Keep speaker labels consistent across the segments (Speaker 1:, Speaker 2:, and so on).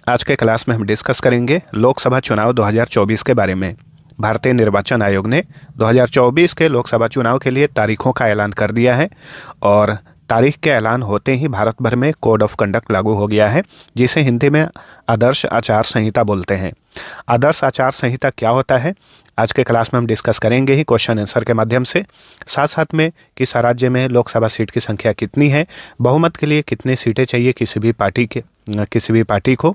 Speaker 1: आज के क्लास में हम डिस्कस करेंगे लोकसभा चुनाव 2024 के बारे में। भारतीय निर्वाचन आयोग ने 2024 के लोकसभा चुनाव के लिए तारीखों का ऐलान कर दिया है और तारीख के ऐलान होते ही भारत भर में कोड ऑफ कंडक्ट लागू हो गया है, जिसे हिंदी में आदर्श आचार संहिता बोलते हैं। आदर्श आचार संहिता क्या होता है, आज के क्लास में हम डिस्कस करेंगे ही क्वेश्चन आंसर के माध्यम से। साथ साथ में किस राज्य में लोकसभा सीट की संख्या कितनी है, बहुमत के लिए कितनी सीटें चाहिए किसी भी पार्टी को।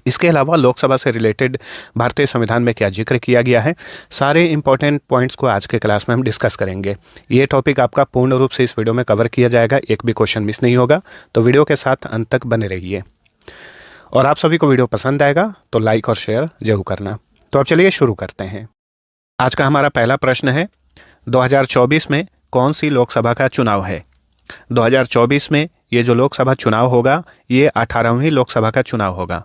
Speaker 1: इसके अलावा लोकसभा से रिलेटेड भारतीय संविधान में क्या जिक्र किया गया है, सारे इंपॉर्टेंट पॉइंट्स को आज के क्लास में हम डिस्कस करेंगे। ये टॉपिक आपका पूर्ण रूप से इस वीडियो में कवर किया जाएगा, एक भी क्वेश्चन मिस नहीं होगा, तो वीडियो के साथ अंत तक बने रहिए। और आप सभी को वीडियो पसंद आएगा तो लाइक और शेयर जरूर करना। तो अब चलिए शुरू करते हैं। आज का हमारा पहला प्रश्न है, 2024 में कौन सी लोकसभा का चुनाव है। 2024 में ये जो लोकसभा चुनाव होगा ये 18वीं लोकसभा का चुनाव होगा।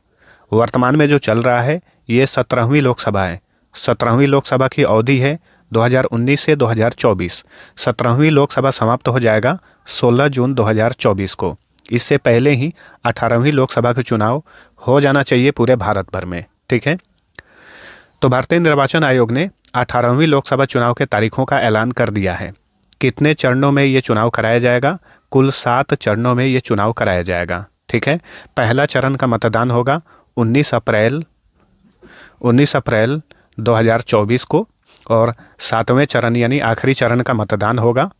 Speaker 1: वर्तमान में जो चल रहा है ये 17वीं लोकसभा है। 17वीं लोकसभा की अवधि है 2019 से 2024। 17वीं लोकसभा समाप्त हो जाएगा 16 जून 2024 को। इससे पहले ही 18वीं लोकसभा का चुनाव हो जाना चाहिए पूरे भारत भर में, ठीक है। तो भारतीय निर्वाचन आयोग ने 18वीं लोकसभा चुनाव के तारीखों का ऐलान कर दिया है। कितने चरणों में ये चुनाव कराया जाएगा, कुल 7 चरणों में ये चुनाव कराया जाएगा, ठीक है। पहला चरण का मतदान होगा 19 अप्रैल 2024 को और 7वें चरण यानी आखिरी चरण का मतदान होगा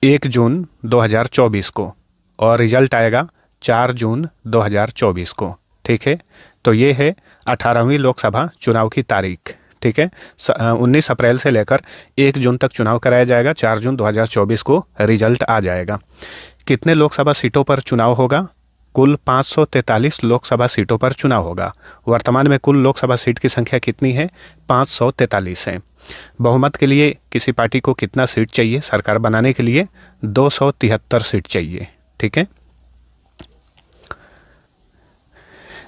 Speaker 1: 1 जून 2024 को और रिजल्ट आएगा 4 जून 2024 को, ठीक है। तो ये है 18वीं लोकसभा चुनाव की तारीख, ठीक है। 19 अप्रैल से लेकर 1 जून तक चुनाव कराया जाएगा, 4 जून 2024 को रिजल्ट आ जाएगा। कितने लोकसभा सीटों पर चुनाव होगा, कुल 543 लोकसभा सीटों पर चुनाव होगा। वर्तमान में कुल लोकसभा सीट की संख्या कितनी है, 543 है। बहुमत के लिए किसी पार्टी को कितना सीट चाहिए सरकार बनाने के लिए, 273 सीट चाहिए, ठीक है।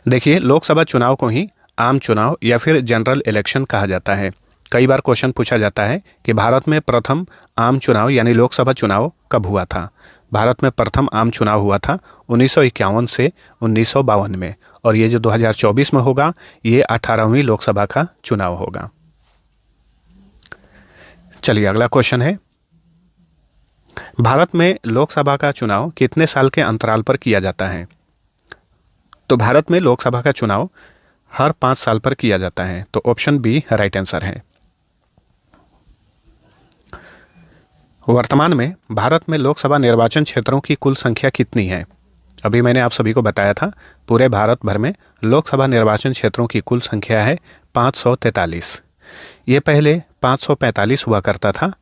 Speaker 1: देखिए, लोकसभा चुनाव को ही आम चुनाव या फिर जनरल इलेक्शन कहा जाता है। कई बार क्वेश्चन पूछा जाता है कि भारत में प्रथम आम चुनाव यानी लोकसभा चुनाव कब हुआ था। भारत में प्रथम आम चुनाव हुआ था 1951 से 1952 में और ये जो 2024 में होगा ये 18वीं लोकसभा का चुनाव होगा। चलिए अगला क्वेश्चन है, भारत में लोकसभा का चुनाव कितने साल के अंतराल पर किया जाता है। तो भारत में लोकसभा का चुनाव हर 5 साल पर किया जाता है, तो ऑप्शन बी राइट आंसर है। वर्तमान में भारत में लोकसभा निर्वाचन क्षेत्रों की कुल संख्या कितनी है। अभी मैंने आप सभी को बताया था पूरे भारत भर में लोकसभा निर्वाचन क्षेत्रों की कुल संख्या है 543। ये पहले 545 हुआ करता था।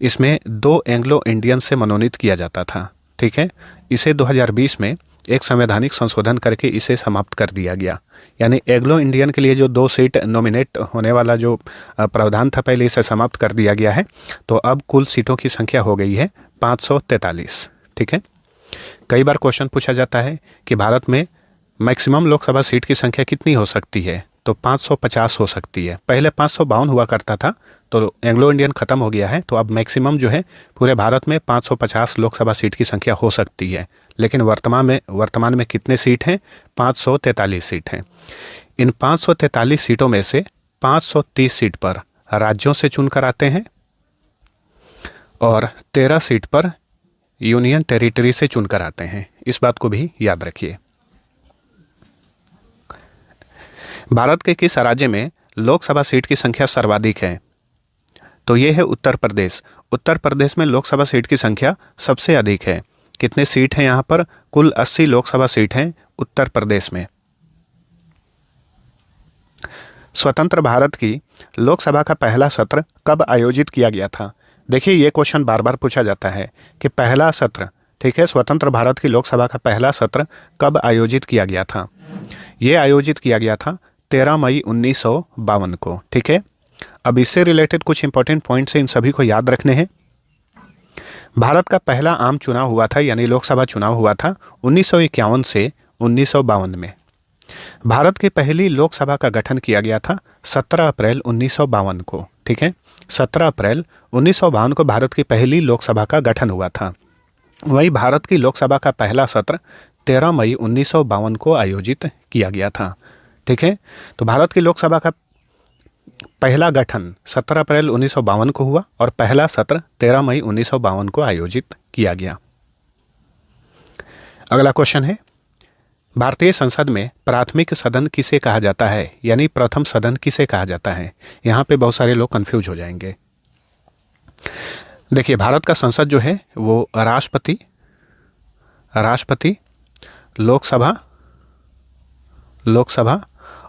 Speaker 1: इसमें 2 एंग्लो इंडियन से मनोनीत किया जाता था, ठीक है। इसे 2020 में एक संवैधानिक संशोधन करके इसे समाप्त कर दिया गया, यानी एंग्लो इंडियन के लिए जो 2 सीट नॉमिनेट होने वाला जो प्रावधान था पहले इसे समाप्त कर दिया गया है। तो अब कुल सीटों की संख्या हो गई है 543, ठीक है। कई बार क्वेश्चन पूछा जाता है कि भारत में मैक्सिमम लोकसभा सीट की संख्या कितनी हो सकती है, तो 550 हो सकती है। पहले 552 हुआ करता था, तो एंग्लो इंडियन खत्म हो गया है, तो अब मैक्सिमम जो है पूरे भारत में 550 लोकसभा सीट की संख्या हो सकती है। लेकिन वर्तमान में कितने सीट हैं, 543 सीट हैं। इन 543 सीटों में से 530 सीट पर राज्यों से चुनकर आते हैं और 13 सीट पर यूनियन टेरिटरी से चुनकर आते हैं। इस बात को भी याद रखिए। भारत के किस राज्य में लोकसभा सीट की संख्या सर्वाधिक है, तो ये है उत्तर प्रदेश। उत्तर प्रदेश में लोकसभा सीट की संख्या सबसे अधिक है। कितने सीट हैं यहाँ पर, कुल 80 लोकसभा सीट हैं उत्तर प्रदेश में। स्वतंत्र भारत की लोकसभा का पहला सत्र कब आयोजित किया गया था। देखिए, ये क्वेश्चन बार बार पूछा जाता है कि पहला सत्र, ठीक है, स्वतंत्र भारत की लोकसभा का पहला सत्र कब आयोजित किया गया था। ये आयोजित किया गया था 13 मई 1952 को, ठीक है। अब इससे रिलेटेड कुछ इंपॉर्टेंट पॉइंट्स इन सभी को याद रखने हैं। भारत का पहला आम चुनाव हुआ था यानी लोकसभा चुनाव हुआ था 1951 से 1952 में। भारत की पहली लोकसभा का गठन किया गया था 17 अप्रैल 1952 को, ठीक है। 17 अप्रैल 1952 को भारत की पहली लोकसभा का गठन हुआ था। वहीं भारत की लोकसभा का पहला सत्र 13 मई 1952 को आयोजित किया गया था। ठीक है, तो भारत की लोकसभा का पहला गठन 17 अप्रैल 1952 को हुआ और पहला सत्र 13 मई 1952 को आयोजित किया गया। अगला क्वेश्चन है, भारतीय संसद में प्राथमिक सदन किसे कहा जाता है, यानी प्रथम सदन किसे कहा जाता है। यहाँ पे बहुत सारे लोग कंफ्यूज हो जाएंगे। देखिए, भारत का संसद जो है वो राष्ट्रपति, लोकसभा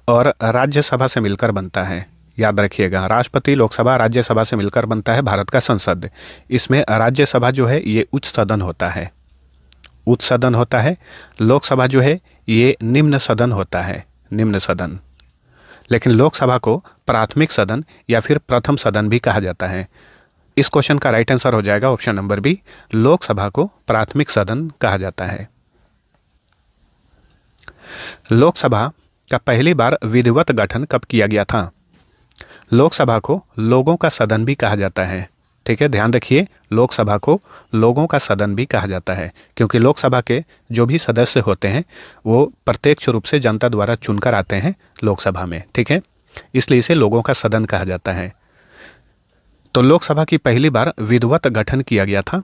Speaker 1: और राज्यसभा से मिलकर बनता है। याद रखिएगा, राष्ट्रपति, लोकसभा, राज्यसभा से मिलकर बनता है भारत का संसद। इसमें राज्यसभा जो है ये उच्च सदन होता है, लोकसभा जो है ये निम्न सदन होता है, निम्न सदन। लेकिन लोकसभा को प्राथमिक सदन या फिर प्रथम सदन भी कहा जाता है। इस क्वेश्चन का राइट आंसर हो जाएगा ऑप्शन नंबर बी, लोकसभा को प्राथमिक सदन कहा जाता है। लोकसभा का पहली बार विधिवत गठन कब किया गया था। लोकसभा को लोगों का सदन भी कहा जाता है। ठीक है, ध्यान रखिए, लोकसभा को लोगों का सदन भी कहा जाता है, क्योंकि लोकसभा के जो भी सदस्य होते हैं वो प्रत्यक्ष रूप से जनता द्वारा चुनकर आते हैं लोकसभा में। ठीक है, इसलिए इसे लोगों का सदन कहा जाता है। तो लोकसभा की पहली बार विधिवत गठन किया गया था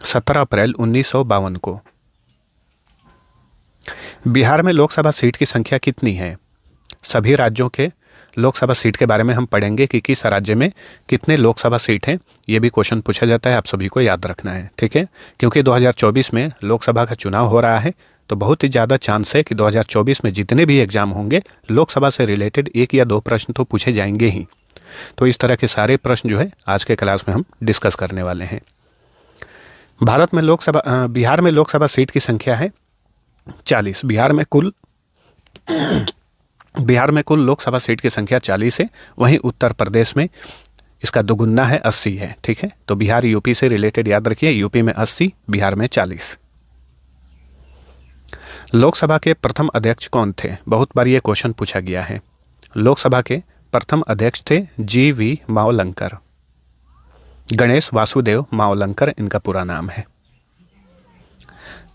Speaker 1: 17 अप्रैल 1952 को। बिहार में लोकसभा सीट की संख्या कितनी है। सभी राज्यों के लोकसभा सीट के बारे में हम पढ़ेंगे कि किस राज्य में कितने लोकसभा सीट हैं। ये भी क्वेश्चन पूछा जाता है, आप सभी को याद रखना है। ठीक है, क्योंकि 2024 में लोकसभा का चुनाव हो रहा है, तो बहुत ही ज़्यादा चांस है कि 2024 में जितने भी एग्जाम होंगे लोकसभा से रिलेटेड 1 या 2 प्रश्न तो पूछे जाएंगे ही। तो इस तरह के सारे प्रश्न जो है आज के क्लास में हम डिस्कस करने वाले हैं। बिहार में लोकसभा सीट की संख्या है 40। बिहार में कुल लोकसभा सीट की संख्या 40 है। वहीं उत्तर प्रदेश में इसका दोगुना है, 80 है। ठीक है, तो बिहार यूपी से रिलेटेड याद रखिए, यूपी में 80, बिहार में 40। लोकसभा के प्रथम अध्यक्ष कौन थे। बहुत बार ये क्वेश्चन पूछा गया है। लोकसभा के प्रथम अध्यक्ष थे GV मावलंकर, गणेश वासुदेव मावलंकर इनका पूरा नाम है।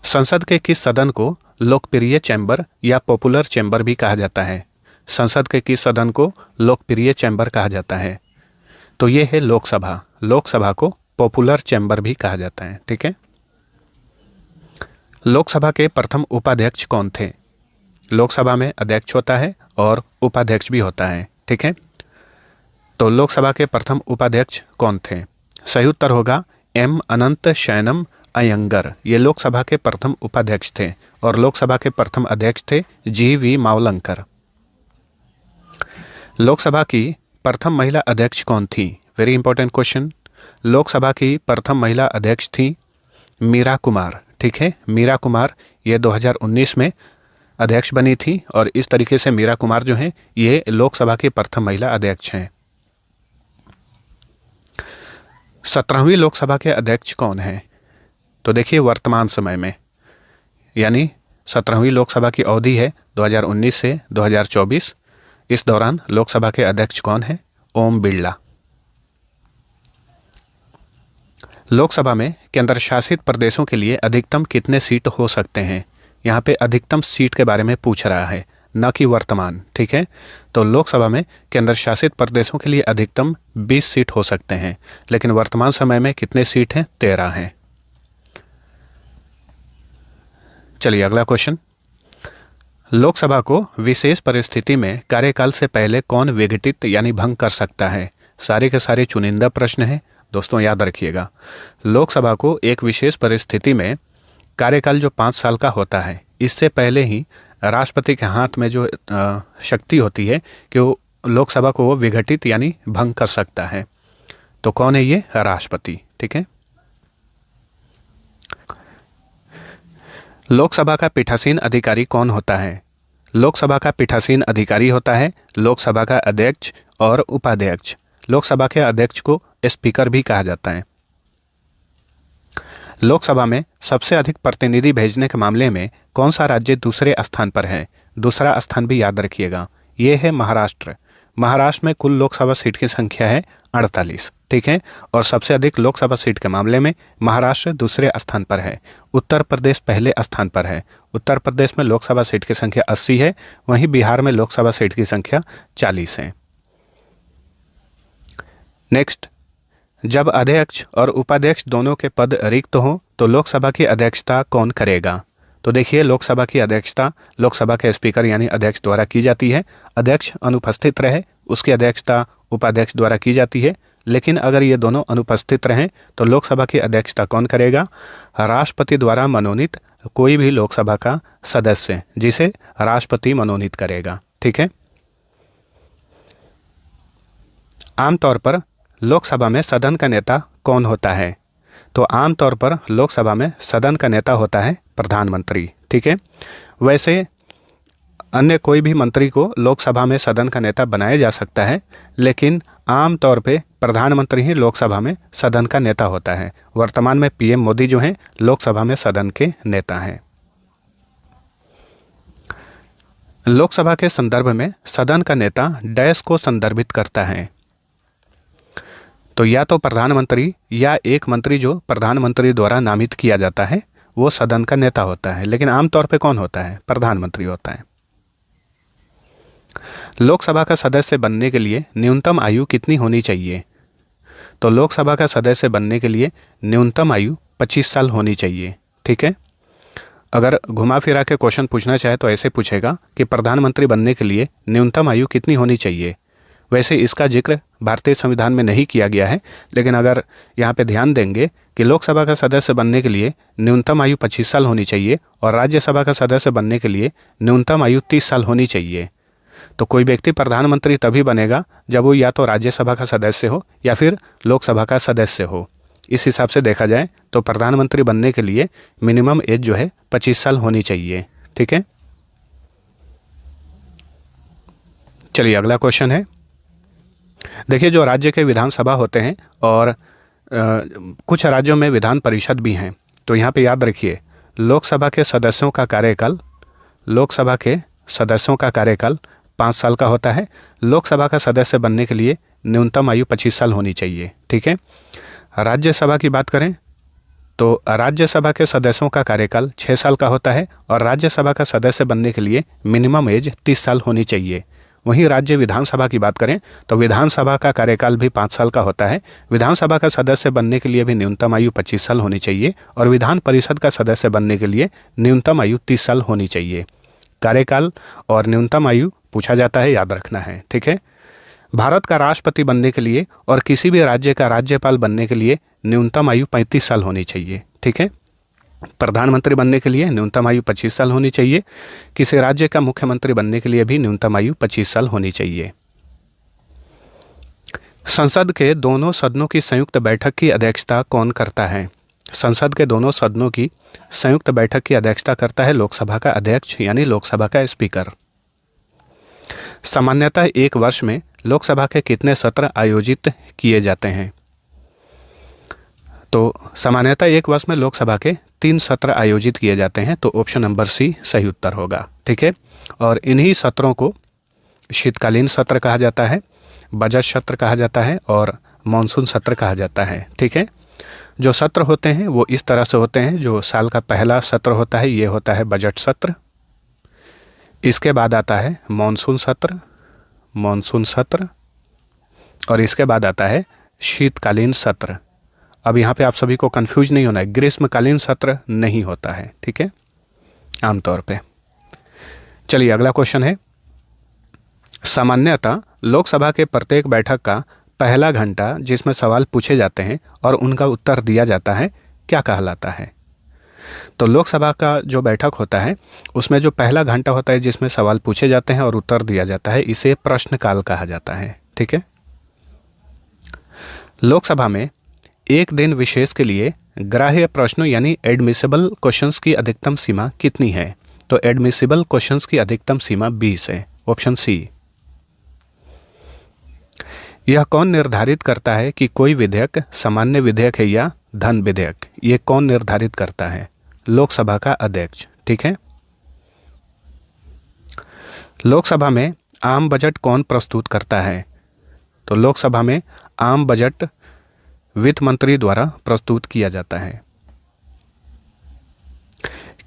Speaker 1: संसद के किस सदन को लोकप्रिय चैम्बर या पॉपुलर चैम्बर भी कहा जाता है। संसद के किस सदन को लोकप्रिय चैम्बर कहा जाता है, तो ये है लोकसभा। लोकसभा को पॉपुलर चैम्बर भी कहा जाता है। ठीक है, लोकसभा के प्रथम उपाध्यक्ष कौन थे। लोकसभा में अध्यक्ष होता है और उपाध्यक्ष भी होता है। ठीक है, तो लोकसभा के प्रथम उपाध्यक्ष कौन थे। सही उत्तर होगा M अनंत शयनम अयंगर। ये लोकसभा के प्रथम उपाध्यक्ष थे और लोकसभा के प्रथम अध्यक्ष थे GV मावलंकर। लोकसभा की प्रथम महिला अध्यक्ष कौन थी। Very important question. लोकसभा की प्रथम महिला अध्यक्ष थी मीरा कुमार। ठीक है, मीरा कुमार ये 2019 में अध्यक्ष बनी थी और इस तरीके से मीरा कुमार जो हैं ये लोकसभा की प्रथम महिला अध्यक्ष हैं। 17वीं लोकसभा के अध्यक्ष कौन हैं। तो देखिए, वर्तमान समय में यानी 17वीं लोकसभा की अवधि है 2019 से 2024। इस दौरान लोकसभा के अध्यक्ष कौन है। ओम बिरला। लोकसभा में केंद्र शासित प्रदेशों के लिए अधिकतम कितने सीट हो सकते हैं। यहाँ पे अधिकतम सीट के बारे में पूछ रहा है, न कि वर्तमान। ठीक है, तो लोकसभा में केंद्र शासित प्रदेशों के लिए अधिकतम 20 सीट हो सकते हैं, लेकिन वर्तमान समय में कितने सीट हैं। 13 हैं। चलिए अगला क्वेश्चन। लोकसभा को विशेष परिस्थिति में कार्यकाल से पहले कौन विघटित यानी भंग कर सकता है। सारे के सारे चुनिंदा प्रश्न हैं दोस्तों, याद रखिएगा। लोकसभा को एक विशेष परिस्थिति में कार्यकाल जो 5 साल का होता है, इससे पहले ही राष्ट्रपति के हाथ में जो शक्ति होती है कि वो लोकसभा को वो विघटित यानी भंग कर सकता है। तो कौन है ये। राष्ट्रपति। ठीक है, लोकसभा का पीठासीन अधिकारी कौन होता है। लोकसभा का पीठासीन अधिकारी होता है लोकसभा का अध्यक्ष और उपाध्यक्ष। लोकसभा के अध्यक्ष को स्पीकर भी कहा जाता है। लोकसभा में सबसे अधिक प्रतिनिधि भेजने के मामले में कौन सा राज्य दूसरे स्थान पर है। दूसरा स्थान भी याद रखिएगा, ये है महाराष्ट्र। महाराष्ट्र में कुल लोकसभा सीट की संख्या है 48, ठीक है। और सबसे अधिक लोकसभा सीट के मामले में महाराष्ट्र दूसरे स्थान पर है, उत्तर प्रदेश पहले स्थान पर है। उत्तर प्रदेश में लोकसभा सीट की संख्या 80 है, वहीं बिहार में लोकसभा सीट की संख्या 40 है। नेक्स्ट, जब अध्यक्ष और उपाध्यक्ष दोनों के पद रिक्त हों तो लोकसभा की अध्यक्षता कौन करेगा? तो देखिए, लोकसभा की अध्यक्षता लोकसभा के स्पीकर यानी अध्यक्ष द्वारा की जाती है। अध्यक्ष अनुपस्थित रहे, उसकी अध्यक्षता उपाध्यक्ष द्वारा की जाती है। लेकिन अगर ये दोनों अनुपस्थित रहें तो लोकसभा की अध्यक्षता कौन करेगा? राष्ट्रपति द्वारा मनोनीत कोई भी लोकसभा का सदस्य, जिसे राष्ट्रपति मनोनीत करेगा, ठीक है। आमतौर पर लोकसभा में सदन का नेता कौन होता है? तो आमतौर पर लोकसभा में सदन का नेता होता है प्रधानमंत्री, ठीक है। वैसे अन्य कोई भी मंत्री को लोकसभा में सदन का नेता बनाया जा सकता है, लेकिन आमतौर पे प्रधानमंत्री ही लोकसभा में सदन का नेता होता है। वर्तमान में पीएम मोदी जो हैं लोकसभा में सदन के नेता हैं। लोकसभा के संदर्भ में सदन का नेता डैश को संदर्भित करता है। तो या तो प्रधानमंत्री या एक मंत्री जो प्रधानमंत्री द्वारा नामित किया जाता है वो सदन का नेता होता है, लेकिन आमतौर पे कौन होता है? प्रधानमंत्री होता है। लोकसभा का सदस्य बनने के लिए न्यूनतम आयु कितनी होनी चाहिए? तो लोकसभा का सदस्य बनने के लिए न्यूनतम आयु 25 साल होनी चाहिए, ठीक है। अगर घुमा फिरा के क्वेश्चन पूछना चाहे तो ऐसे पूछेगा कि प्रधानमंत्री बनने के लिए न्यूनतम आयु कितनी होनी चाहिए। वैसे इसका जिक्र भारतीय संविधान में नहीं किया गया है, लेकिन अगर यहाँ पे ध्यान देंगे कि लोकसभा का सदस्य बनने के लिए न्यूनतम आयु 25 साल होनी चाहिए और राज्यसभा का सदस्य बनने के लिए न्यूनतम आयु 30 साल होनी चाहिए, तो कोई व्यक्ति प्रधानमंत्री तभी बनेगा जब वो या तो राज्यसभा का सदस्य हो या फिर लोकसभा का सदस्य हो। इस हिसाब से देखा जाए तो प्रधानमंत्री बनने के लिए मिनिमम एज जो है 25 साल होनी चाहिए, ठीक है। चलिए अगला क्वेश्चन है। देखिए, जो राज्य के विधानसभा होते हैं और कुछ राज्यों में विधान परिषद भी हैं, तो यहाँ पे याद रखिए लोकसभा के सदस्यों का कार्यकाल 5 साल का होता है। लोकसभा का सदस्य बनने के लिए न्यूनतम आयु 25 साल होनी चाहिए, ठीक है। राज्यसभा की बात करें तो राज्यसभा के सदस्यों का कार्यकाल 6 साल का होता है और राज्यसभा का सदस्य बनने के लिए मिनिमम एज 30 साल होनी चाहिए। वहीं राज्य विधानसभा की बात करें तो विधानसभा का कार्यकाल भी 5 साल का होता है। विधानसभा का सदस्य बनने के लिए भी न्यूनतम आयु 25 साल होनी चाहिए और विधान परिषद का सदस्य बनने के लिए न्यूनतम आयु 30 साल होनी चाहिए। कार्यकाल और न्यूनतम आयु पूछा जाता है, याद रखना है, ठीक है। भारत का राष्ट्रपति बनने के लिए और किसी भी राज्य का राज्यपाल बनने के लिए न्यूनतम आयु 35 साल होनी चाहिए, ठीक है। प्रधानमंत्री बनने के लिए न्यूनतम आयु 25 साल होनी चाहिए। किसी राज्य का मुख्यमंत्री बनने के लिए भी न्यूनतम आयु 25 साल होनी चाहिए। संसद के दोनों सदनों की संयुक्त बैठक की अध्यक्षता कौन करता है? संसद के दोनों सदनों की संयुक्त बैठक की अध्यक्षता करता है लोकसभा का अध्यक्ष यानी लोकसभा का स्पीकर। सामान्यतः एक वर्ष में लोकसभा के कितने सत्र आयोजित किए जाते हैं? तो सामान्यतः एक वर्ष में लोकसभा के 3 सत्र आयोजित किए जाते हैं, तो ऑप्शन नंबर सी सही उत्तर होगा, ठीक है। और इन्हीं सत्रों को शीतकालीन सत्र कहा जाता है, बजट सत्र कहा जाता है और मानसून सत्र कहा जाता है, ठीक है। जो सत्र होते हैं वो इस तरह से होते हैं। जो साल का पहला सत्र होता है ये होता है बजट सत्र, इसके बाद आता है मानसून सत्र और इसके बाद आता है शीतकालीन सत्र। अब यहाँ पे आप सभी को कंफ्यूज नहीं होना है, ग्रीष्मकालीन सत्र नहीं होता है, ठीक है, आमतौर पे। चलिए अगला क्वेश्चन है। सामान्यतः लोकसभा के प्रत्येक बैठक का पहला घंटा जिसमें सवाल पूछे जाते हैं और उनका उत्तर दिया जाता है क्या कहलाता है? तो लोकसभा का जो बैठक होता है उसमें जो पहला घंटा होता है जिसमें सवाल पूछे जाते हैं और उत्तर दिया जाता है, इसे प्रश्नकाल कहा जाता है, ठीक है। लोकसभा में एक दिन विशेष के लिए ग्राह्य प्रश्नों यानी एडमिसिबल क्वेश्चंस की अधिकतम सीमा कितनी है? तो एडमिसिबल क्वेश्चंस की अधिकतम सीमा 20 है, ऑप्शन सी। यह कौन निर्धारित करता है कि कोई विधेयक सामान्य विधेयक है या धन विधेयक? ये कौन निर्धारित करता है? लोकसभा का अध्यक्ष, ठीक है। लोकसभा में आम बजट कौन प्रस्तुत करता है? तो लोकसभा में आम बजट वित्त मंत्री द्वारा प्रस्तुत किया जाता है।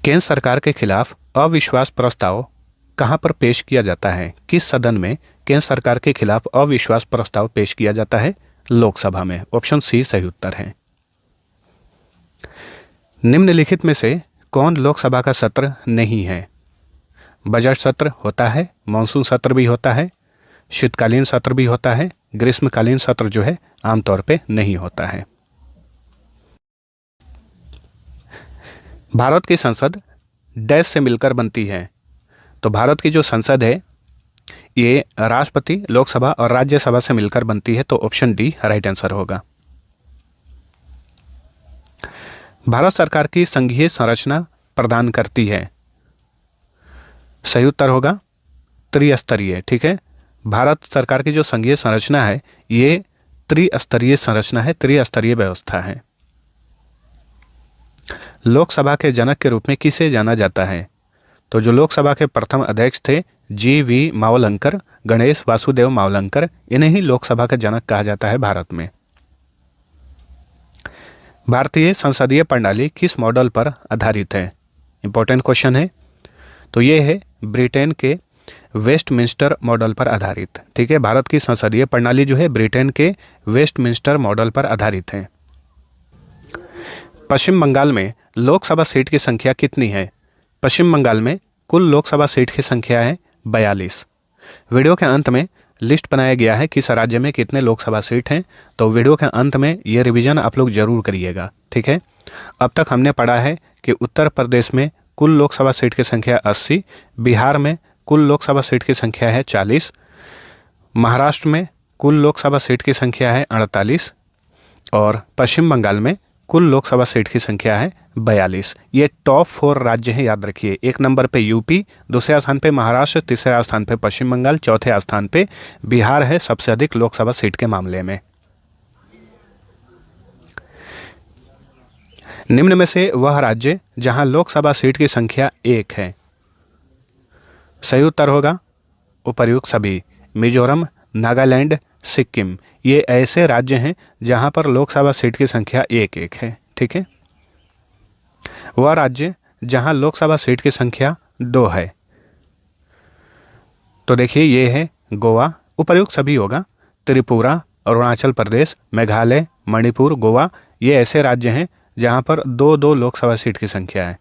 Speaker 1: केंद्र सरकार के खिलाफ अविश्वास प्रस्ताव कहां पर पेश किया जाता है? किस सदन में केंद्र सरकार के खिलाफ अविश्वास प्रस्ताव पेश किया जाता है? लोकसभा में। ऑप्शन सी सही उत्तर है। निम्नलिखित में से कौन लोकसभा का सत्र नहीं है? बजट सत्र होता है, मानसून सत्र भी होता है, शीतकालीन सत्र भी होता है, ग्रीष्मकालीन सत्र जो है आमतौर पे नहीं होता है। भारत की संसद डैश से मिलकर बनती है। तो भारत की जो संसद है ये राष्ट्रपति, लोकसभा और राज्यसभा से मिलकर बनती है। तो ऑप्शन डी राइट आंसर होगा। भारत सरकार की संघीय संरचना प्रदान करती है। सही उत्तर होगा त्रिस्तरीय। ठीक है, भारत सरकार की जो संघीय संरचना है ये त्रिस्तरीय संरचना है, त्रिस्तरीय व्यवस्था है। लोकसभा के जनक के रूप में किसे जाना जाता है? तो जो लोकसभा के प्रथम अध्यक्ष थे जी.वी. मावलंकर, गणेश वासुदेव मावलंकर, इन्हें ही लोकसभा का जनक कहा जाता है भारत में। भारतीय संसदीय प्रणाली किस मॉडल पर आधारित है? इंपॉर्टेंट क्वेश्चन है। तो ये है ब्रिटेन के वेस्टमिंस्टर मॉडल पर आधारित। ठीक है, भारत की संसदीय प्रणाली जो है ब्रिटेन के वेस्टमिंस्टर मॉडल पर आधारित है। पश्चिम बंगाल में लोकसभा सीट की संख्या कितनी है? पश्चिम बंगाल में कुल लोकसभा सीट की संख्या है 42। वीडियो के अंत में लिस्ट बनाया गया है किस राज्य में कितने लोकसभा सीट हैं। तो वीडियो के अंत में ये रिवीजन आप लोग जरूर करिएगा। ठीक है, अब तक हमने पढ़ा है कि उत्तर प्रदेश में कुल लोकसभा सीट की संख्या 80, बिहार में कुल लोकसभा सीट की संख्या है 40, महाराष्ट्र में कुल लोकसभा सीट की संख्या है 48 और पश्चिम बंगाल में कुल लोकसभा सीट की संख्या है 42। ये टॉप 4 राज्य हैं, याद रखिए। एक नंबर पे यूपी, दूसरे स्थान पे महाराष्ट्र, तीसरे स्थान पे पश्चिम बंगाल, चौथे स्थान पे बिहार है सबसे अधिक लोकसभा सीट के मामले में। निम्न में से वह राज्य जहां लोकसभा सीट की संख्या 1 है। सही उत्तर होगा उपर्युक्त सभी। मिजोरम, नागालैंड, सिक्किम, ये ऐसे राज्य हैं जहां पर लोकसभा सीट की संख्या 1 है। ठीक है, वह राज्य जहां लोकसभा सीट की संख्या 2 है। तो देखिए ये है गोवा, उपर्युक्त सभी होगा। त्रिपुरा, अरुणाचल प्रदेश, मेघालय, मणिपुर, गोवा, ये ऐसे राज्य हैं जहां पर 2-2 लोकसभा सीट की संख्या है।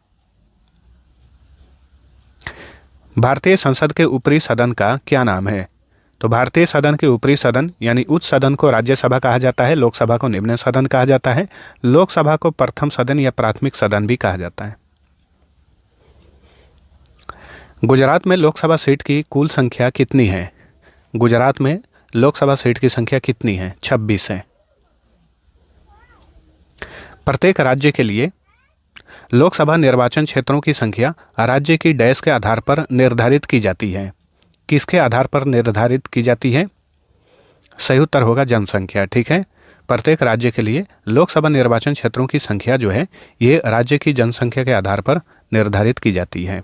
Speaker 1: भारतीय संसद के ऊपरी सदन का क्या नाम है? तो भारतीय सदन के ऊपरी सदन यानी उच्च सदन को राज्यसभा कहा जाता है, लोकसभा को निम्न सदन कहा जाता है, लोकसभा को प्रथम सदन या प्राथमिक सदन भी कहा जाता है। गुजरात में लोकसभा सीट की कुल संख्या कितनी है? गुजरात में लोकसभा सीट की संख्या कितनी है? 26 है। प्रत्येक राज्य के लिए लोकसभा निर्वाचन क्षेत्रों की संख्या राज्य की डैश के आधार पर निर्धारित की जाती है। किसके आधार पर निर्धारित की जाती है? सही उत्तर होगा जनसंख्या। ठीक है, प्रत्येक राज्य के लिए लोकसभा निर्वाचन क्षेत्रों की संख्या जो है ये राज्य की जनसंख्या के आधार पर निर्धारित की जाती है।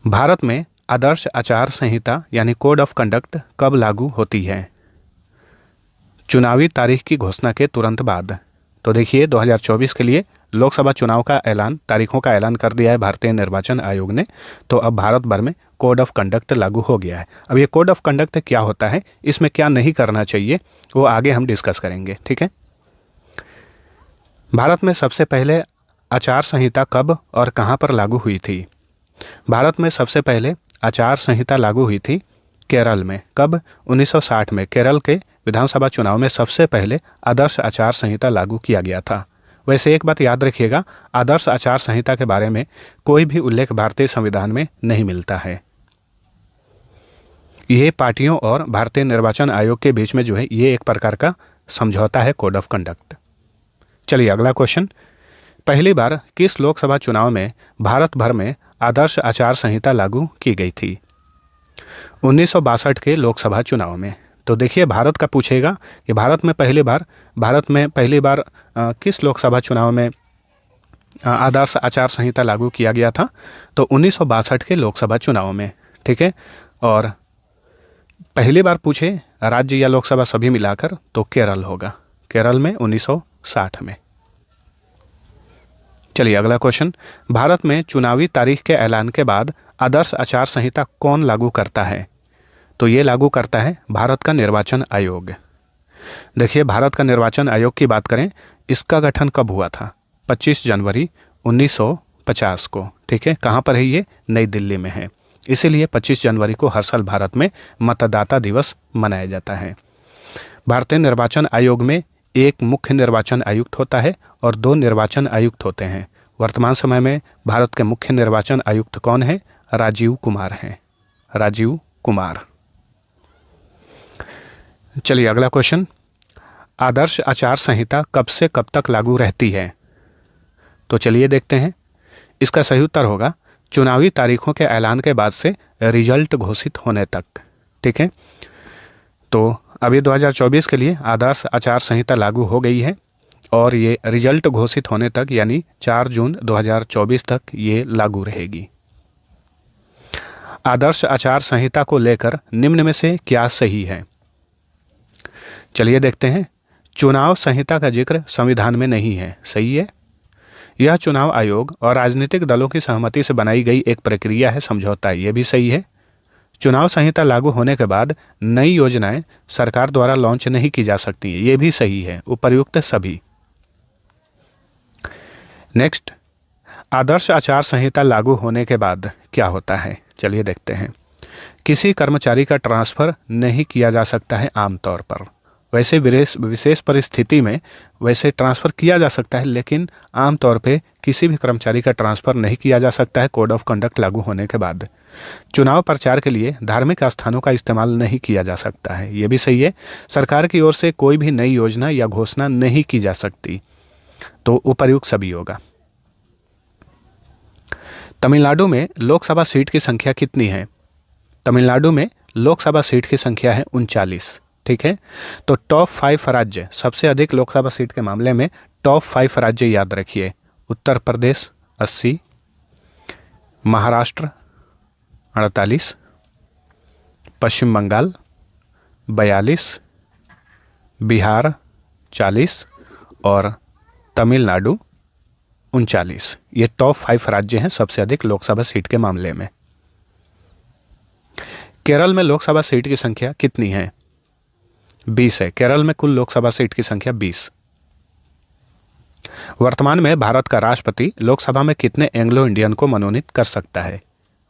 Speaker 1: भारत में आदर्श आचार संहिता यानी कोड ऑफ कंडक्ट कब लागू होती है? चुनावी तारीख की घोषणा के तुरंत बाद। तो देखिए 2024 के लिए लोकसभा चुनाव का ऐलान, तारीखों का ऐलान कर दिया है भारतीय निर्वाचन आयोग ने। तो अब भारत भर में कोड ऑफ कंडक्ट लागू हो गया है। अब ये कोड ऑफ कंडक्ट क्या होता है, इसमें क्या नहीं करना चाहिए, वो आगे हम डिस्कस करेंगे। ठीक है, भारत में सबसे पहले आचार संहिता कब और कहाँ पर लागू हुई थी? भारत में सबसे पहले आचार संहिता लागू हुई थी केरल में। कब? 1960 में केरल के विधानसभा चुनाव में सबसे पहले आदर्श आचार संहिता लागू किया गया था। वैसे एक बात याद रखिएगा, आदर्श आचार संहिता के बारे में कोई भी उल्लेख भारतीय संविधान में नहीं मिलता है। ये पार्टियों और भारतीय निर्वाचन आयोग के बीच में जो है ये एक प्रकार का समझौता है, कोड ऑफ कंडक्ट। चलिए अगला क्वेश्चन, पहली बार किस लोकसभा चुनाव में भारत भर में आदर्श आचार संहिता लागू की गई थी? 1962 के लोकसभा चुनाव में। तो देखिए भारत का पूछेगा कि भारत में पहली बार किस लोकसभा चुनाव में आदर्श आचार संहिता लागू किया गया था? तो 1962 के लोकसभा चुनाव में। ठीक है, और पहली बार पूछे राज्य या लोकसभा सभी मिलाकर तो केरल होगा, केरल में 1960 में। चलिए अगला क्वेश्चन, भारत में चुनावी तारीख के ऐलान के बाद आदर्श आचार संहिता कौन लागू करता है? तो ये लागू करता है भारत का निर्वाचन आयोग। देखिए, भारत का निर्वाचन आयोग की बात करें, इसका गठन कब हुआ था? 25 जनवरी 1950 को। ठीक है, कहाँ पर है ये? नई दिल्ली में है। इसीलिए 25 जनवरी को हर साल भारत में मतदाता दिवस मनाया जाता है। भारतीय निर्वाचन आयोग में एक मुख्य निर्वाचन आयुक्त होता है और 2 निर्वाचन आयुक्त होते हैं। वर्तमान समय में भारत के मुख्य निर्वाचन आयुक्त कौन है? राजीव कुमार हैं, राजीव कुमार। चलिए अगला क्वेश्चन, आदर्श आचार संहिता कब से कब तक लागू रहती है? तो चलिए देखते हैं। इसका सही उत्तर होगा चुनावी तारीखों के ऐलान के बाद से रिजल्ट घोषित होने तक। ठीक है, तो अभी 2024 के लिए आदर्श आचार संहिता लागू हो गई है और ये रिजल्ट घोषित होने तक यानी 4 जून 2024 तक ये लागू रहेगी। आदर्श आचार संहिता को लेकर निम्न में से क्या सही है? चलिए देखते हैं। चुनाव संहिता का जिक्र संविधान में नहीं है, सही है। यह चुनाव आयोग और राजनीतिक दलों की सहमति से बनाई गई एक प्रक्रिया है, समझौता, ये भी सही है। चुनाव संहिता लागू होने के बाद नई योजनाएं सरकार द्वारा लॉन्च नहीं की जा सकती, ये भी सही है। उपर्युक्त सभी। नेक्स्ट, आदर्श आचार संहिता लागू होने के बाद क्या होता है? चलिए देखते हैं। किसी कर्मचारी का ट्रांसफ़र नहीं किया जा सकता है आमतौर पर। वैसे विशेष परिस्थिति में वैसे ट्रांसफ़र किया जा सकता है, लेकिन आमतौर पे किसी भी कर्मचारी का ट्रांसफ़र नहीं किया जा सकता है कोड ऑफ कंडक्ट लागू होने के बाद। चुनाव प्रचार के लिए धार्मिक स्थानों का इस्तेमाल नहीं किया जा सकता है, ये भी सही है। सरकार की ओर से कोई भी नई योजना या घोषणा नहीं की जा सकती, तो उपर्युक्त सभी होगा। तमिलनाडु में लोकसभा सीट की संख्या कितनी है? तमिलनाडु में लोकसभा सीट की संख्या है 39। ठीक है, तो टॉप 5 राज्य, सबसे अधिक लोकसभा सीट के मामले में टॉप 5 राज्य याद रखिए। उत्तर प्रदेश 80, महाराष्ट्र 48, पश्चिम बंगाल 42, बिहार 40 और तमिलनाडु 39। ये टॉप 5 राज्य हैं सबसे अधिक लोकसभा सीट के मामले में। केरल में लोकसभा सीट की संख्या कितनी है? 20 है। केरल में कुल लोकसभा सीट की संख्या 20। वर्तमान में भारत का राष्ट्रपति लोकसभा में कितने एंग्लो इंडियन को मनोनीत कर सकता है?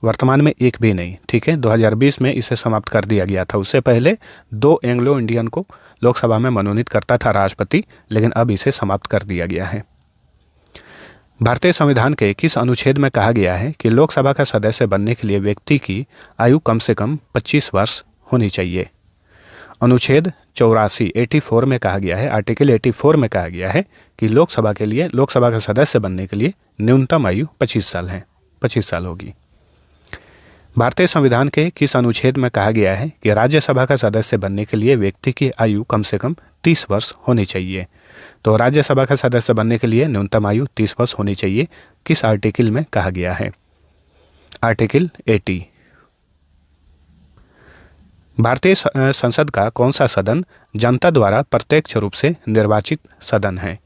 Speaker 1: वर्तमान में एक भी नहीं। ठीक है, 2020 में इसे समाप्त कर दिया गया था। उससे पहले 2 एंग्लो इंडियन को लोकसभा में मनोनीत करता था राष्ट्रपति, लेकिन अब इसे समाप्त कर दिया गया है। भारतीय संविधान के किस अनुच्छेद में कहा गया है कि लोकसभा का सदस्य बनने के लिए व्यक्ति की आयु कम से कम 25 वर्ष होनी चाहिए? अनुच्छेद 84 में कहा गया है, आर्टिकल 84 में कहा गया है कि लोकसभा का सदस्य बनने के लिए न्यूनतम आयु 25 साल है, 25 साल होगी। भारतीय संविधान के किस अनुच्छेद में कहा गया है कि राज्यसभा का सदस्य बनने के लिए व्यक्ति की आयु कम से कम 30 वर्ष होनी चाहिए? तो राज्यसभा का सदस्य बनने के लिए न्यूनतम आयु 30 वर्ष होनी चाहिए। किस आर्टिकल में कहा गया है? आर्टिकल 80। भारतीय संसद का कौन सा सदन जनता द्वारा प्रत्यक्ष रूप से निर्वाचित सदन है?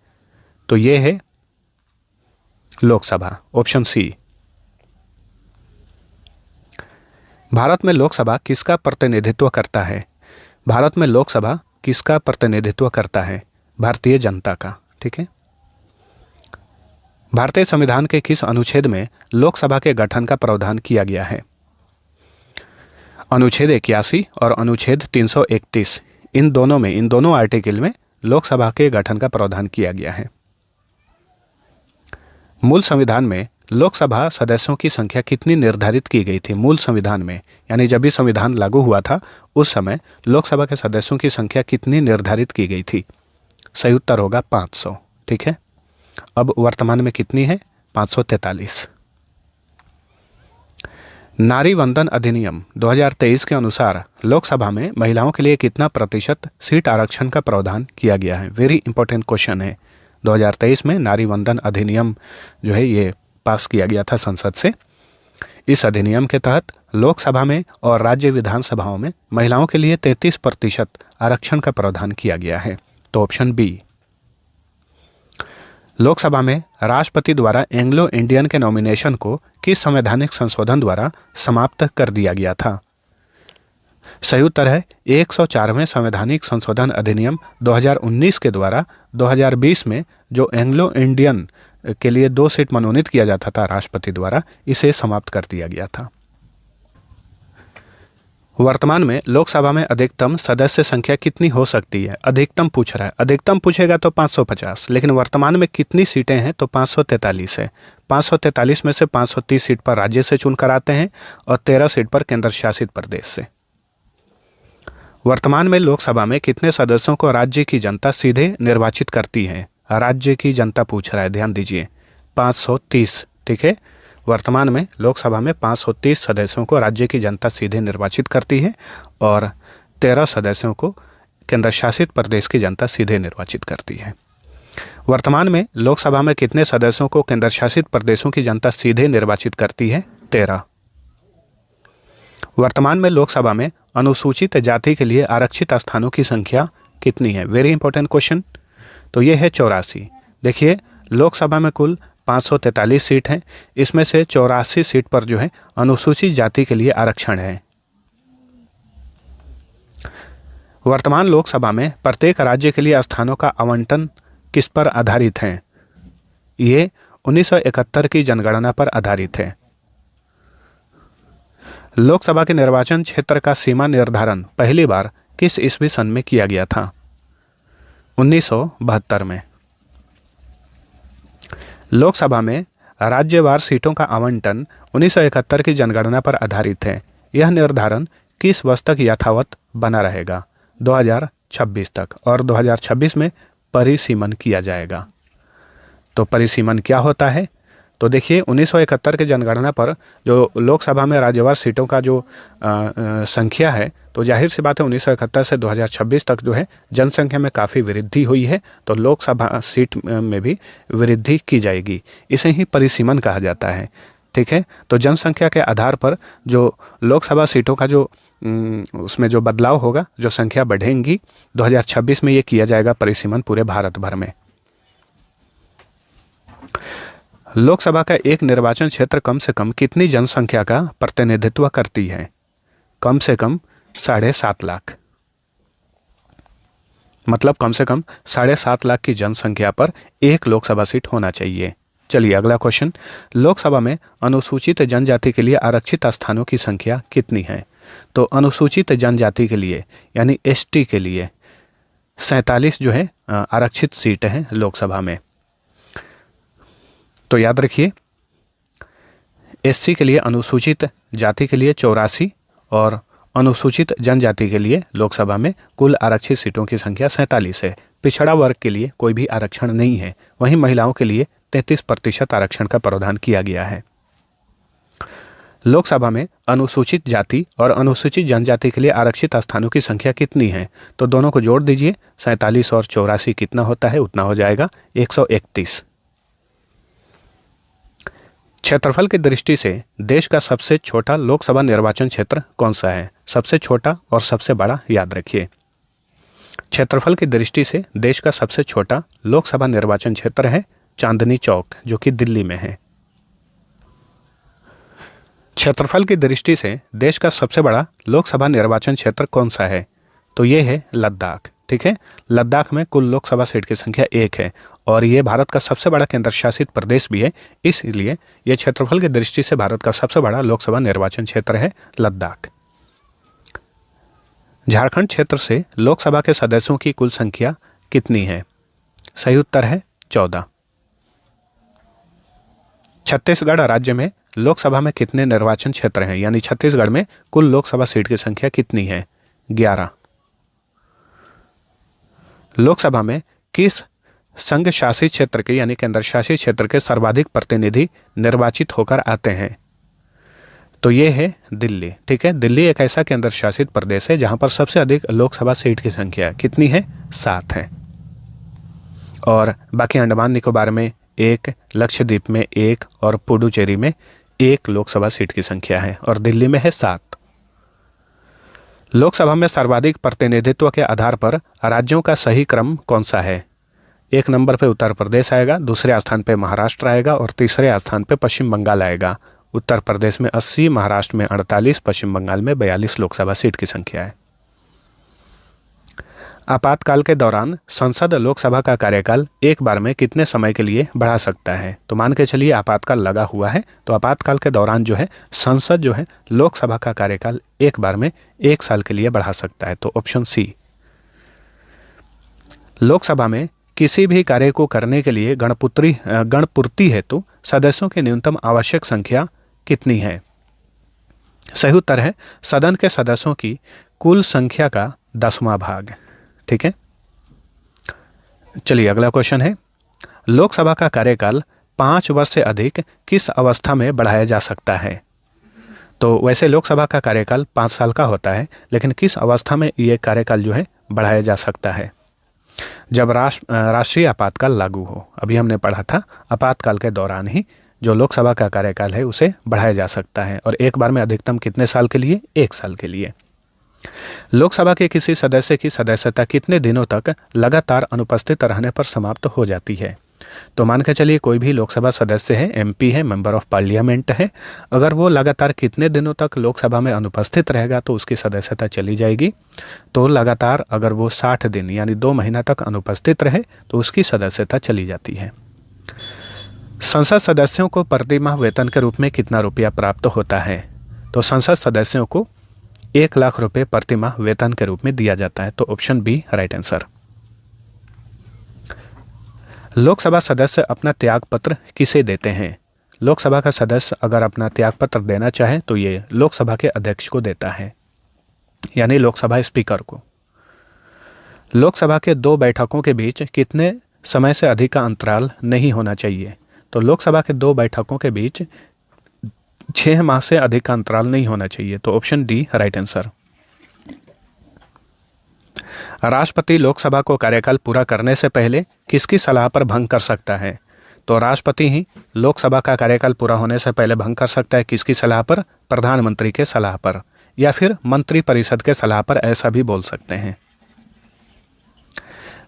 Speaker 1: तो ये है लोकसभा, ऑप्शन सी। भारत में लोकसभा किसका प्रतिनिधित्व करता है? भारत में लोकसभा किसका प्रतिनिधित्व करता है? भारतीय जनता का। ठीक है, भारतीय संविधान के किस अनुच्छेद में लोकसभा के गठन का प्रावधान किया गया है? अनुच्छेद 81 और अनुच्छेद 331, इन दोनों आर्टिकल में लोकसभा के गठन का प्रावधान किया गया है। मूल संविधान में लोकसभा सदस्यों की संख्या कितनी निर्धारित की गई थी? मूल संविधान में, यानी जब भी संविधान लागू हुआ था उस समय लोकसभा के सदस्यों की संख्या कितनी निर्धारित की गई थी? सही उत्तर होगा 500। ठीक है, अब वर्तमान में कितनी है? 543। नारी वंदन अधिनियम 2023 के अनुसार लोकसभा में महिलाओं के लिए कितना प्रतिशत सीट आरक्षण का प्रावधान किया गया है? वेरी इंपॉर्टेंट क्वेश्चन है। 2023 में नारी वंदन अधिनियम जो है ये पास किया गया था संसद से। इस अधिनियम के तहत लोकसभा में और राज्य विधानसभाओं में महिलाओं के लिए 33% आरक्षण का प्रावधान किया गया है। तो ऑप्शन बी। लोकसभा में राष्ट्रपति द्वारा एंग्लो इंडियन के नॉमिनेशन को किस संवैधानिक संशोधन द्वारा समाप्त कर दिया गया था? सही उत्तर है 104वें संवैधानिक संशोधन अधिनियम 2019 के द्वारा 2020 में जो एंग्लो इंडियन के लिए 2 सीट मनोनीत किया जाता था राष्ट्रपति द्वारा, इसे समाप्त कर दिया गया था। वर्तमान में लोकसभा में अधिकतम सदस्य संख्या कितनी हो सकती है? अधिकतम पूछ रहा है। अधिकतम पूछेगा तो 550, लेकिन वर्तमान में कितनी सीटें हैं तो 543 है। 543 में से 530 सीट पर राज्य से चुनकर आते हैं और 13 सीट पर केंद्र शासित प्रदेश से। वर्तमान में लोकसभा में कितने सदस्यों को राज्य की जनता सीधे निर्वाचित करती है? राज्य की जनता पूछ रहा है, ध्यान दीजिए। 530, ठीक है। वर्तमान में लोकसभा में 530 सदस्यों को राज्य की जनता सीधे निर्वाचित करती है और 13 सदस्यों को केंद्र शासित प्रदेश की जनता सीधे निर्वाचित करती है। वर्तमान में लोकसभा में कितने सदस्यों को केंद्र शासित प्रदेशों की जनता सीधे निर्वाचित करती है? 13। वर्तमान में लोकसभा में अनुसूचित जाति के लिए आरक्षित स्थानों की संख्या कितनी है? Very important question. तो ये है 84। देखिए, लोकसभा में कुल 543 सीट हैं, इसमें से 84 सीट पर जो है अनुसूचित जाति के लिए आरक्षण है। वर्तमान लोकसभा में प्रत्येक राज्य के लिए स्थानों का आवंटन किस पर आधारित है? ये 1971 की जनगणना पर आधारित है। लोकसभा के निर्वाचन क्षेत्र का सीमा निर्धारण पहली बार किस ईस्वी सन में किया गया था? 1972 में। लोकसभा में राज्यवार सीटों का आवंटन 1971 की जनगणना पर आधारित है। यह निर्धारण किस वर्ष तक यथावत बना रहेगा? 2026 तक, और 2026 में परिसीमन किया जाएगा। तो परिसीमन क्या होता है? तो देखिए, 1971 की जनगणना पर जो लोकसभा में राज्यवार सीटों का जो संख्या है, तो जाहिर सी बात है 1971 से 2026 तक जो है जनसंख्या में काफ़ी वृद्धि हुई है, तो लोकसभा सीट में भी वृद्धि की जाएगी। इसे ही परिसीमन कहा जाता है, ठीक है। तो जनसंख्या के आधार पर जो लोकसभा सीटों का जो उसमें जो बदलाव होगा, जो संख्या बढ़ेंगी, 2026 में ये किया जाएगा परिसीमन पूरे भारत भर में। लोकसभा का एक निर्वाचन क्षेत्र कम से कम कितनी जनसंख्या का प्रतिनिधित्व करती है? कम से कम 7.5 लाख, मतलब कम से कम 7.5 लाख की जनसंख्या पर एक लोकसभा सीट होना चाहिए। चलिए अगला क्वेश्चन। लोकसभा में अनुसूचित जनजाति के लिए आरक्षित स्थानों की संख्या कितनी है? तो अनुसूचित जनजाति के लिए यानी एसटी के लिए 47 जो है आरक्षित सीट हैं लोकसभा में। तो याद रखिए, एससी के लिए, अनुसूचित जाति के लिए 84 और अनुसूचित जनजाति के लिए लोकसभा में कुल आरक्षित सीटों की संख्या 47 है। पिछड़ा वर्ग के लिए कोई भी आरक्षण नहीं है। वहीं महिलाओं के लिए 33% आरक्षण का प्रावधान किया गया है। लोकसभा में अनुसूचित जाति और अनुसूचित जनजाति के लिए आरक्षित स्थानों की संख्या कितनी है? तो दोनों को जोड़ दीजिए, 47 और 84 कितना होता है? उतना हो जाएगा 131। क्षेत्रफल की दृष्टि से देश का सबसे छोटा लोकसभा निर्वाचन क्षेत्र कौन सा है? सबसे छोटा और सबसे बड़ा याद रखिए। क्षेत्रफल की दृष्टि से देश का सबसे छोटा लोकसभा निर्वाचन क्षेत्र है चांदनी चौक, जो कि दिल्ली में है। क्षेत्रफल की दृष्टि से देश का सबसे बड़ा लोकसभा निर्वाचन क्षेत्र कौन सा है? तो ये है लद्दाख, ठीक है। लद्दाख में कुल लोकसभा सीट की संख्या 1 है और ये भारत का सबसे बड़ा केंद्र शासित प्रदेश भी है, इसलिए ये क्षेत्रफल की दृष्टि से भारत का सबसे बड़ा लोकसभा निर्वाचन क्षेत्र है लद्दाख। झारखंड क्षेत्र से लोकसभा के सदस्यों की कुल संख्या कितनी है? सही उत्तर है 14। छत्तीसगढ़ राज्य में लोकसभा में कितने निर्वाचन क्षेत्र हैं? यानी छत्तीसगढ़ में कुल लोकसभा सीट की संख्या कितनी है? 11। लोकसभा में किस संघ शासित क्षेत्र के यानी केंद्र शासित क्षेत्र के सर्वाधिक प्रतिनिधि निर्वाचित होकर आते हैं? तो ये है दिल्ली, ठीक है। दिल्ली एक ऐसा केंद्र शासित प्रदेश है जहां पर सबसे अधिक लोकसभा सीट की संख्या कितनी है? 7 है। और बाकी अंडमान निकोबार में 1, लक्षद्वीप में 1 और पुडुचेरी में 1 लोकसभा सीट की संख्या है और दिल्ली में है 7। लोकसभा में सर्वाधिक प्रतिनिधित्व के आधार पर राज्यों का सही क्रम कौन सा है? 1 नंबर पे उत्तर प्रदेश आएगा, दूसरे स्थान पे महाराष्ट्र आएगा और तीसरे स्थान पे पश्चिम बंगाल आएगा। उत्तर प्रदेश में 80, महाराष्ट्र में 48, पश्चिम बंगाल में 42 लोकसभा सीट की संख्या है। आपातकाल के दौरान संसद लोकसभा का कार्यकाल एक बार में कितने समय के लिए बढ़ा सकता है? तो मान के चलिए आपातकाल लगा हुआ है, तो आपातकाल के दौरान जो है संसद जो है लोकसभा का कार्यकाल एक बार में 1 साल के लिए बढ़ा सकता है। तो ऑप्शन सी। लोकसभा में किसी भी कार्य को करने के लिए गणपूर्ति हेतु सदस्यों की न्यूनतम आवश्यक संख्या कितनी है? सही उत्तर है सदन के सदस्यों की कुल संख्या का 10वां भाग। ठीक है, चलिए अगला क्वेश्चन है, लोकसभा का कार्यकाल 5 वर्ष से अधिक किस अवस्था में बढ़ाया जा सकता है? तो वैसे लोकसभा का कार्यकाल 5 साल का होता है, लेकिन किस अवस्था में ये कार्यकाल जो है बढ़ाया जा सकता है? जब राष्ट्रीय आपातकाल लागू हो। अभी हमने पढ़ा था आपातकाल के दौरान ही जो लोकसभा का कार्यकाल है उसे बढ़ाया जा सकता है, और एक बार में अधिकतम कितने साल के लिए? 1 साल के लिए। लोकसभा के किसी सदस्य की सदस्यता कितने दिनों तक लगातार अनुपस्थित रहने पर समाप्त हो जाती है? तो मान के चलिए कोई भी लोकसभा सदस्य है, एमपी है, मेंबर ऑफ पार्लियामेंट है, अगर वो लगातार कितने दिनों तक लोकसभा में अनुपस्थित रहेगा तो उसकी सदस्यता चली जाएगी। तो लगातार अगर वो 60 दिन यानी 2 महीना तक अनुपस्थित रहे तो उसकी सदस्यता चली जाती है। संसद सदस्यों को प्रतिमाह वेतन के रूप में कितना रुपया प्राप्त होता है? तो संसद सदस्यों को 1 लाख रुपए प्रतिमाह वेतन के रूप में दिया जाता है। तो option B right answer. Lok Sabha सदस्य अपना त्यागपत्र किसे देते हैं? लोकसभा का सदस्य अगर अपना त्यागपत्र देना चाहे तो ये लोकसभा के अध्यक्ष को देता है, यानी लोकसभा स्पीकर को। लोकसभा के 2 बैठकों के बीच कितने समय से अधिक का अंतराल नहीं होना चाहिए? तो लोकसभा के 2 बैठकों के बीच 6 माह से अधिक का अंतराल नहीं होना चाहिए। तो ऑप्शन डी राइट आंसर। राष्ट्रपति लोकसभा को कार्यकाल पूरा करने से पहले किसकी सलाह पर भंग कर सकता है? तो राष्ट्रपति ही लोकसभा का कार्यकाल पूरा होने से पहले भंग कर सकता है। किसकी सलाह पर? प्रधानमंत्री के सलाह पर, या फिर मंत्री परिषद के सलाह पर, ऐसा भी बोल सकते हैं।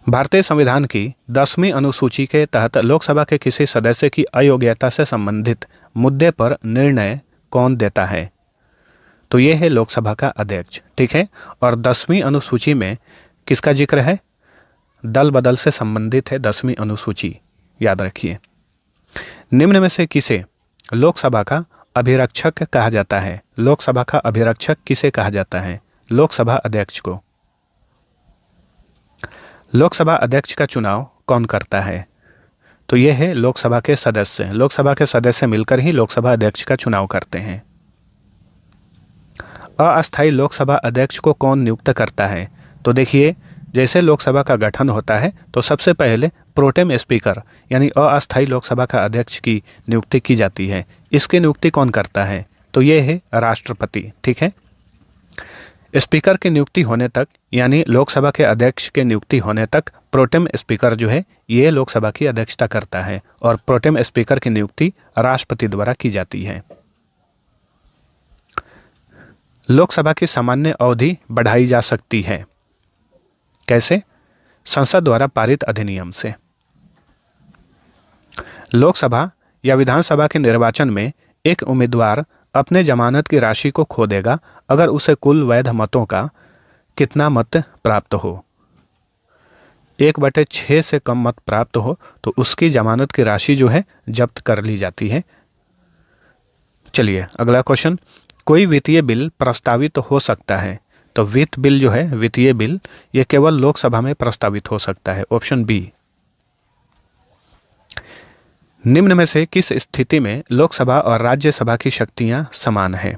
Speaker 1: भारतीय संविधान की 10वीं अनुसूची के तहत लोकसभा के किसी सदस्य की अयोग्यता से संबंधित मुद्दे पर निर्णय कौन देता है? तो ये है लोकसभा का अध्यक्ष। ठीक है, और 10वीं अनुसूची में किसका जिक्र है? दल बदल से संबंधित है 10वीं अनुसूची, याद रखिए। निम्न में से किसे लोकसभा का अभिरक्षक कहा जाता है? लोकसभा का अभिरक्षक किसे कहा जाता है? लोकसभा अध्यक्ष को। लोकसभा अध्यक्ष का चुनाव कौन करता है? तो यह है लोकसभा के सदस्य। लोकसभा के सदस्य मिलकर ही लोकसभा अध्यक्ष का चुनाव करते हैं। अस्थायी लोकसभा अध्यक्ष को कौन नियुक्त करता है? तो देखिए, जैसे लोकसभा का गठन होता है तो सबसे पहले प्रोटेम स्पीकर यानी अस्थायी लोकसभा का अध्यक्ष की नियुक्ति की जाती है। इसकी नियुक्ति कौन करता है? तो ये है राष्ट्रपति। ठीक है, स्पीकर की नियुक्ति होने तक यानी लोकसभा के अध्यक्ष के नियुक्ति होने तक प्रोटेम स्पीकर जो है ये लोकसभा की अध्यक्षता करता है, और प्रोटेम स्पीकर की नियुक्ति राष्ट्रपति द्वारा की जाती है। लोकसभा की सामान्य अवधि बढ़ाई जा सकती है। कैसे? संसद द्वारा पारित अधिनियम से। लोकसभा या विधानसभा के निर्वाचन में एक उम्मीदवार अपने जमानत की राशि को खो देगा अगर उसे कुल वैध मतों का कितना मत प्राप्त हो? 1/6 से कम मत प्राप्त हो तो उसकी जमानत की राशि जो है जब्त कर ली जाती है। चलिए अगला क्वेश्चन, कोई वित्तीय बिल प्रस्तावित हो सकता है? तो वित्त बिल जो है, वित्तीय बिल, ये केवल लोकसभा में प्रस्तावित हो सकता है। Option B. निम्न में से किस स्थिति में लोकसभा और राज्यसभा की शक्तियां समान हैं?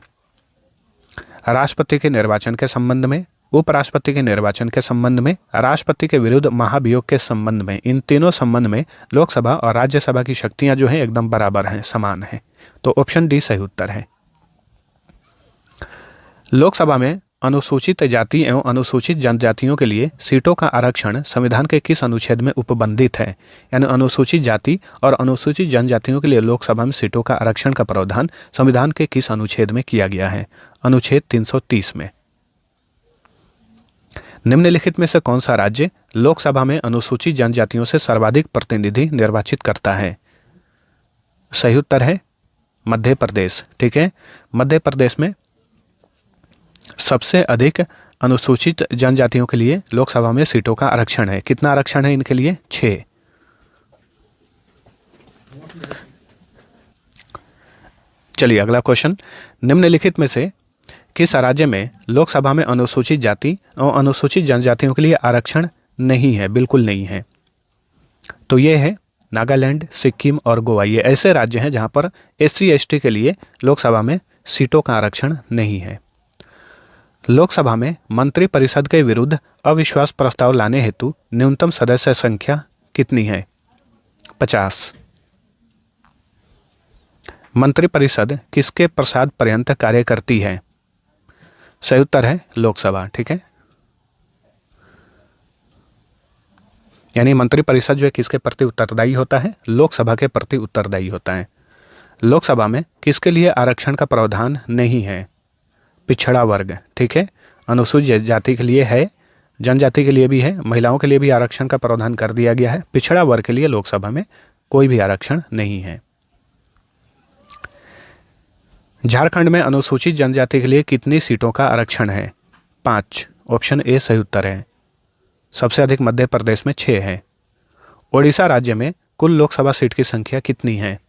Speaker 1: राष्ट्रपति के निर्वाचन के संबंध में, उपराष्ट्रपति के निर्वाचन के संबंध में, राष्ट्रपति के विरुद्ध महाभियोग के संबंध में, इन तीनों संबंध में लोकसभा और राज्यसभा की शक्तियां जो है एकदम बराबर हैं, समान हैं। तो ऑप्शन डी सही उत्तर है। लोकसभा में अनुसूचित जाति एवं अनुसूचित जनजातियों के लिए सीटों का आरक्षण संविधान के किस अनुच्छेद में उपबंधित है? यानी अनुसूचित जाति और अनुसूचित जनजातियों के लिए लोकसभा में सीटों का आरक्षण का प्रावधान संविधान के किस अनुच्छेद में किया गया है? अनुच्छेद 330 में। निम्नलिखित में से कौन सा राज्य लोकसभा में अनुसूचित जनजातियों से सर्वाधिक प्रतिनिधि निर्वाचित करता है? सही उत्तर है मध्य प्रदेश। ठीक है, मध्य प्रदेश में सबसे अधिक अनुसूचित जनजातियों के लिए लोकसभा में सीटों का आरक्षण है। कितना आरक्षण है इनके लिए? 6। चलिए अगला क्वेश्चन, निम्नलिखित में से किस राज्य में लोकसभा में अनुसूचित जाति और अनुसूचित जनजातियों के लिए आरक्षण नहीं है, बिल्कुल नहीं है? तो ये है नागालैंड, सिक्किम और गोवा। ये ऐसे राज्य हैं जहां पर SC ST के लिए लोकसभा में सीटों का आरक्षण नहीं है। लोकसभा में मंत्रिपरिषद के विरुद्ध अविश्वास प्रस्ताव लाने हेतु न्यूनतम सदस्य संख्या कितनी है? 50। मंत्रिपरिषद किसके प्रसाद पर्यंत कार्य करती है? सही उत्तर है लोकसभा। ठीक है, यानी मंत्रिपरिषद जो है किसके प्रति उत्तरदायी होता है? लोकसभा के प्रति उत्तरदायी होता है। लोकसभा में किसके लिए आरक्षण का प्रावधान नहीं है? पिछड़ा वर्ग। ठीक है, अनुसूचित जाति के लिए है, जनजाति के लिए भी है, महिलाओं के लिए भी आरक्षण का प्रावधान कर दिया गया है। पिछड़ा वर्ग के लिए लोकसभा में कोई भी आरक्षण नहीं है। झारखंड में अनुसूचित जनजाति के लिए कितनी सीटों का आरक्षण है? 5। ऑप्शन ए सही उत्तर है। सबसे अधिक मध्य प्रदेश में 6 है। ओडिशा राज्य में कुल लोकसभा सीट की संख्या कितनी है?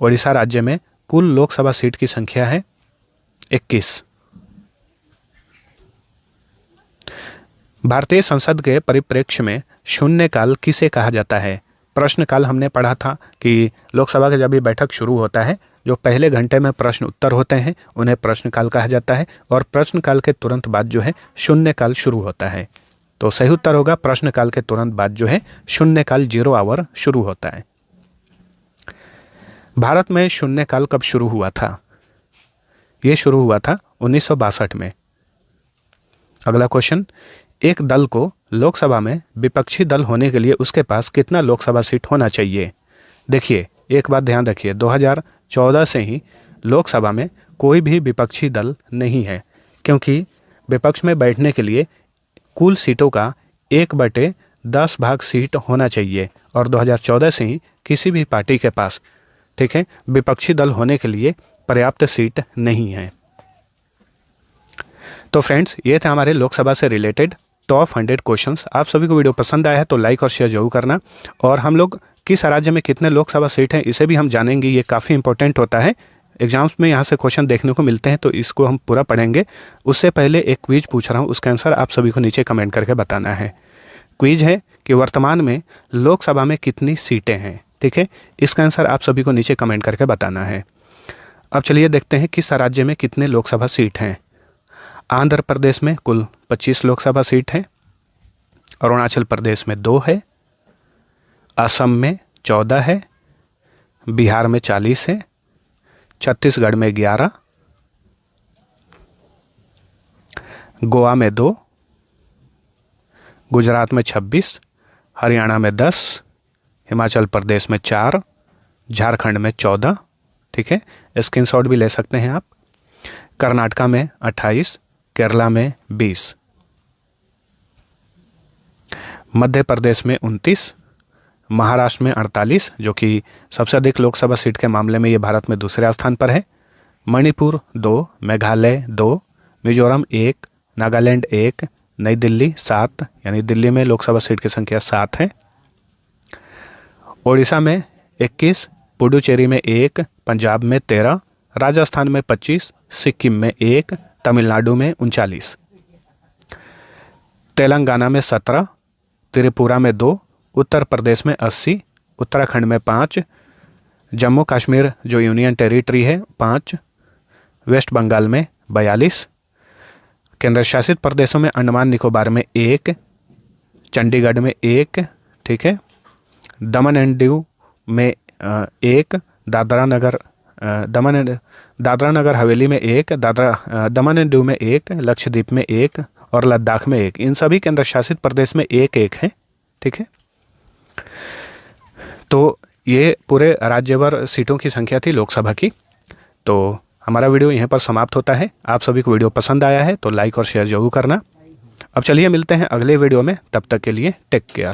Speaker 1: ओडिशा राज्य में कुल लोकसभा सीट की संख्या है 21। भारतीय संसद के परिप्रेक्ष्य में शून्यकाल किसे कहा जाता है? प्रश्नकाल हमने पढ़ा था कि लोकसभा का जब ये बैठक शुरू होता है, जो पहले घंटे में प्रश्न उत्तर होते हैं उन्हें प्रश्नकाल कहा जाता है, और प्रश्नकाल के तुरंत बाद जो है शून्यकाल शुरू होता है। तो सही उत्तर होगा प्रश्नकाल के तुरंत बाद जो है शून्यकाल 0 आवर शुरू होता है। भारत में शून्यकाल कब शुरू हुआ था? ये शुरू हुआ था 1962 में। अगला क्वेश्चन, एक दल को लोकसभा में विपक्षी दल होने के लिए उसके पास कितना लोकसभा सीट होना चाहिए? देखिए एक बात ध्यान रखिए, 2014 से ही लोकसभा में कोई भी विपक्षी दल नहीं है, क्योंकि विपक्ष में बैठने के लिए कुल सीटों का 1/10 भाग सीट होना चाहिए, और 2014 से ही किसी भी पार्टी के पास, ठीक है, विपक्षी दल होने के लिए पर्याप्त सीट नहीं है। तो फ्रेंड्स, ये थे हमारे लोकसभा से रिलेटेड टॉप 100 क्वेश्चंस। आप सभी को वीडियो पसंद आया है तो लाइक और शेयर जरूर करना, और हम लोग किस राज्य में कितने लोकसभा सीट हैं इसे भी हम जानेंगे। ये काफ़ी इंपॉर्टेंट होता है, एग्जाम्स में यहाँ से क्वेश्चन देखने को मिलते हैं, तो इसको हम पूरा पढ़ेंगे। उससे पहले एक क्विज पूछ रहा हूँ, उसका आंसर आप सभी को नीचे कमेंट करके बताना है। क्विज है कि वर्तमान में लोकसभा में कितनी सीटें हैं, ठीक है, इसका आंसर आप सभी को नीचे कमेंट करके बताना है। अब चलिए देखते हैं किस राज्य में कितने लोकसभा सीट हैं। आंध्र प्रदेश में कुल 25 लोकसभा सीट है, अरुणाचल प्रदेश में 2 है, असम में 14 है, बिहार में 40 है, छत्तीसगढ़ में 11, गोवा में 2, गुजरात में 26, हरियाणा में 10, हिमाचल प्रदेश में 4, झारखंड में 14, ठीक है, स्क्रीनशॉट भी ले सकते हैं आप। कर्नाटका में 28, केरला में 20, मध्य प्रदेश में 29, महाराष्ट्र में 48, जो कि सबसे अधिक लोकसभा सीट के मामले में ये भारत में दूसरे स्थान पर है, मणिपुर 2, मेघालय 2, मिजोरम 1, नागालैंड 1, नई दिल्ली 7, यानी दिल्ली में लोकसभा सीट की संख्या 7 है, ओडिशा में 21, पुडुचेरी में 1, पंजाब में 13, राजस्थान में 25, सिक्किम में 1, तमिलनाडु में 39, तेलंगाना में 17, त्रिपुरा में 2, उत्तर प्रदेश में 80, उत्तराखंड में 5, जम्मू कश्मीर जो यूनियन टेरिटरी है 5, वेस्ट बंगाल में 42, केंद्र शासित प्रदेशों में अंडमान निकोबार में 1, चंडीगढ़ में 1, ठीक है, दमन एंड दीव में 1, दादरा नगर दमन एंड दादरा नगर हवेली में एक, दमन एंड दीव में एक, लक्षद्वीप में एक और लद्दाख में एक। इन सभी केंद्र शासित प्रदेश में एक एक है। ठीक है, तो ये पूरे राज्य भर सीटों की संख्या थी लोकसभा की। तो हमारा वीडियो यहीं पर समाप्त होता है। आप सभी को वीडियो पसंद आया है तो लाइक और शेयर जरूर करना। अब चलिए मिलते हैं अगले वीडियो में, तब तक के लिए टेक केयर।